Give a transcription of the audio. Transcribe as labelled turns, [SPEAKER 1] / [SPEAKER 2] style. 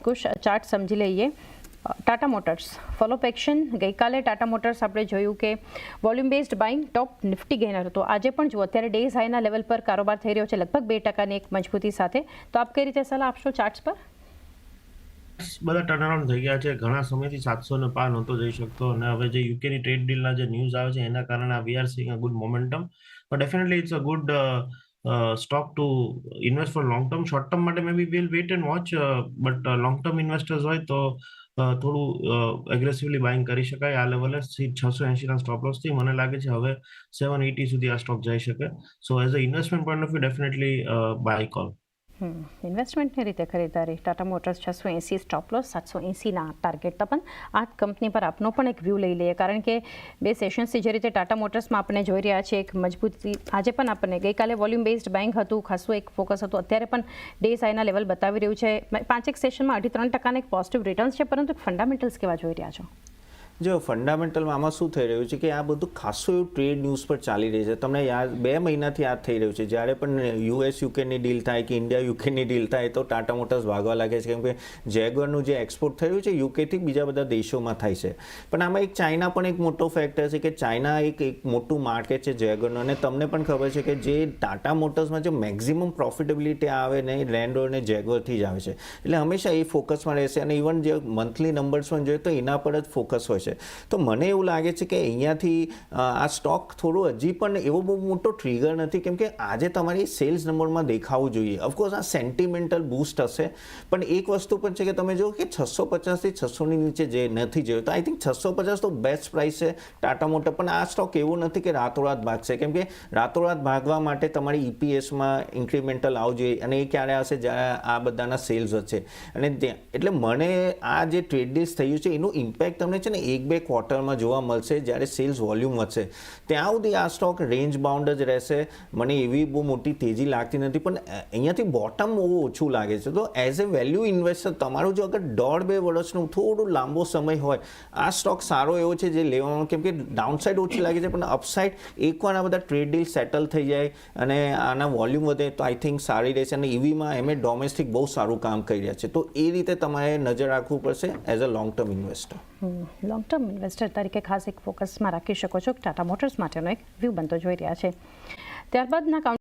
[SPEAKER 1] કુશ chart સમજી લઈએ. Tata motors follow up action. ગઈકાલે ટાટા મોટર્સ આપણે જોયું કે વોલ્યુમ બેઝડ બાઇંગ ટોપ નિફ્ટી ગેનર હતો. આજે પણ જુઓ અત્યારે ડેઝ હાઈના લેવલ પર કારોબાર થઈ રહ્યો છે લગભગ 2%ની એક મજબૂતી સાથે. તો આપ કઈ રીતે સલાહ આપશો ચાર્ટ્સ પર?
[SPEAKER 2] બધા ટર્નઅરાઉન્ડ થઈ ગયા છે. ઘણા સમયથી 700 પાર નહોતો જઈ શકતો અને હવે જે યુકેની ટ્રેડ ડીલના જે ન્યૂઝ આવે છે એના કારણે we are seeing a good momentum. But definitely it's a good stock to invest for long term. Short term માટે maybe will wait and watch, but long term investors હોય તો થોડું aggressively buying કરી શકાય. આ લેવલે 680ના stop લોસથી મને લાગે છે હવે 780 સુધી આ સ્ટોક જઈ શકે. So as a investment point of view definitely buy call.
[SPEAKER 1] ઇન્વેસ્ટમેન્ટની રીતે ખરીદારી. ટાટા મોટર્સ 680 સ્ટોપ લોસ, 780ના ટાર્ગેટ. પણ આ કંપની પર આપનો પણ એક વ્યૂ લઈ લઈએ, કારણ કે બે સેશન્સથી જે રીતે ટાટા મોટર્સમાં આપણે જોઈ રહ્યા છીએ એક મજબૂતી. આજે પણ આપણને ગઈકાલે વોલ્યુમ બેઝડ બાઇંગ હતું, ખાસું એક ફોકસ હતું. અત્યારે પણ ડેઝ હાઈના લેવલ બતાવી રહ્યું છે. 5 સેશનમાં 2.5% એક પોઝિટિવ રિટર્ન્સ છે, પરંતુ ફંડામેન્ટલ્સ કેવા જોઈ રહ્યા છો?
[SPEAKER 3] જો ફંડામેન્ટલમાં આમાં શું થઈ રહ્યું છે કે આ બધું ખાસું એવું ટ્રેડ ન્યૂઝ પર ચાલી રહી છે. તમને યાદ 2 મહિનાથી યાદ થઈ રહ્યું છે જ્યારે પણ US યુકેની ડીલ થાય કે ઇન્ડિયા યુકેની ડીલ થાય તો ટાટા મોટર્સ ભાગવા લાગે છે, કેમ કે જેગવરનું જે એક્સપોર્ટ થયું છે યુકેથી બીજા બધા દેશોમાં થાય છે. પણ આમાં એક ચાઇના પણ એક મોટો ફેક્ટર છે કે ચાઇના એક મોટું માર્કેટ છે જેગવરનું. અને તમને પણ ખબર છે કે જે ટાટા મોટર્સમાં જે મેક્ઝિમમ પ્રોફિટેબિલિટી આવે ને એ લેન્ડ રોવર અને જેગવરથી જ આવે છે. એટલે હંમેશા એ ફોકસમાં રહેશે અને ઇવન જે મંથલી નંબર્સ પણ જોઈએ તો એના પર જ ફોકસ હોય છે. તો મને એવું લાગે છે કે અહીંયાથી આ સ્ટોક થોડું હજી પણ એવો બહુ મોટો ટ્રિગર નથી, કેમ કે આજે તમારી સેલ્સ નંબરમાં દેખાવું જોઈએ. ઓફકોર્સ આ સેન્ટિમેન્ટલ બૂસ્ટ હશે, પણ એક વસ્તુ પણ છે કે તમે જો કે 650થી 600ની નીચે જે નથી જોયું તો આઈ થિંક 650 તો બેસ્ટ પ્રાઇસ છે ટાટા મોટર. પણ આ સ્ટોક એવું નથી કે રાતોરાત ભાગશે, કેમ કે રાતોરાત ભાગવા માટે તમારી EPSમાં ઇન્ક્રીમેન્ટલ આવવું જોઈએ અને એ ક્યારે આવશે જ્યારે આ બધાના સેલ્સ હશે. અને એટલે મને આ જે ટ્રેડ ડીલ્સ થયું છે એનું ઇમ્પેક્ટ તમને છે ને 1-2 ક્વાર્ટરમાં જોવા મળશે જ્યારે સેલ્સ વોલ્યુમ વધશે. ત્યાં સુધી આ સ્ટોક રેન્જ બાઉન્ડ જ રહેશે. મને એવી બહુ મોટી તેજી લાગતી નથી, પણ અહીંયાથી બોટમ બહુ ઓછું લાગે છે. તો એઝ એ વેલ્યુ ઇન્વેસ્ટર તમારું જો અગર 1.5-2 વર્ષનું થોડું લાંબો સમય હોય, આ સ્ટોક સારો એવો છે જે લેવામાં, કેમ કે ડાઉનસાઇડ ઓછી લાગે છે પણ અપસાઇડ એકવાર આ બધા ટ્રેડ ડીલ સેટલ થઈ જાય અને આના વોલ્યુમ વધે તો આઈ થિંક સારી રહેશે. અને EVમાં એમ ડોમેસ્ટિક બહુ સારું કામ કરી રહ્યા છે. તો એ રીતે તમારે નજર રાખવું પડશે as a long term investor.
[SPEAKER 1] Long term investor તરીકે ખાસ એક ફોકસમાં રાખી શકો છો. ટાટા મોટર્સ માટેનો એક વ્યૂ બનતો જોઈ રહ્યા છે. ત્યારબાદના